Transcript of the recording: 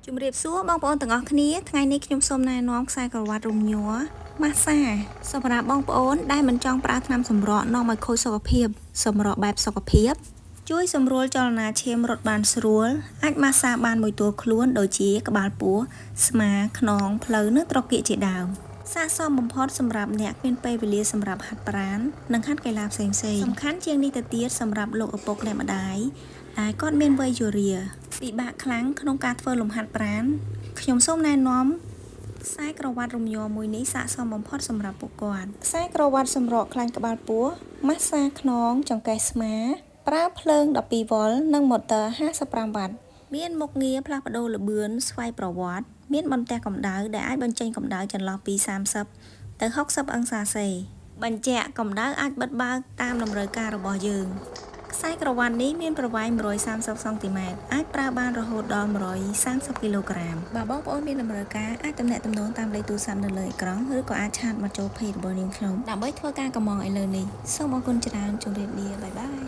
ជំរាបសួរបងប្អូនទាំងអស់គ្នាថ្ងៃនេះខ្ញុំសូមណែនាំខ្សែក្រវ៉ាត់រំញ័រម៉ាស្សាសម្រាប់បងប្អូនដែលមិនចង់ប្រើថ្នាំសម្រក់នាំឲ្យខូចសុខភាពសម្រក់បែបសុខភាពជួយសម្រួលចលនាឈាមរត់បានស្រួលអាចម៉ាស្សាបានមួយទួលខ្លួនដូចជាក្បាលពោះស្មាខ្នងភ្លៅនិងត្រគាកជាដើមស័ក្តិសមបំផុតសម្រាប់អ្នកគ្មានពេលវេលាសម្រាប់ហាត់ប្រាណនិងហាត់កីឡាផ្សេងៗសំខាន់ជាងនេះទៅទៀតសម្រាប់លោកឪពុកអ្នកម្ដាយដែលគាត់មានវ័យជរាពិបាកខ្លាំងក្នុងការធ្វើលំហាត់ប្រាណខ្ញុំសូមណែនាំខ្សែក្រវ៉ាត់រំញ័រមួយនេះស័ក្តិសមបំផុតសម្រាប់ពួកគាត់ខ្សែក្រវ៉ាត់សម្រក់ខ្លាញ់ក្បាលពោះម៉ាស្សាខ្នងចង្កេះស្មាប្រើភ្លើង12វ៉ុលនិងម៉ូទ័រ55វ៉ាត់មានមុខងារផ្លាស់ប្ដូរល្បឿនស្វ័យប្រវត្តិមានបន្ទះកម្ដៅដែលអាចបញ្ចេញកម្ដៅចន្លោះពី30ទៅ60អង្សាសេបញ្ជាក់កម្ដៅអាចបិទបើកតាមតម្រូវការរបស់យើងខ្សែក្រវ៉ាត់នេះមានប្រវែង130សង់ទីម៉ែត្រអាចប្រើបានរហូតដល់130គីឡូក្រាមបើបងប្អូនមានតម្រូវការអាចទំនាក់ទំនងតាមលេខទូរស័ព្ទនៅលើអេក្រង់ឬក៏អាចឆាតមកចូល page របស់នាងខ្ញុំដើម្បីធ្វើការកម្មង់ឥឡូវនេះសូមអរគុណច្រើនជម្រាបលាបាយបាយ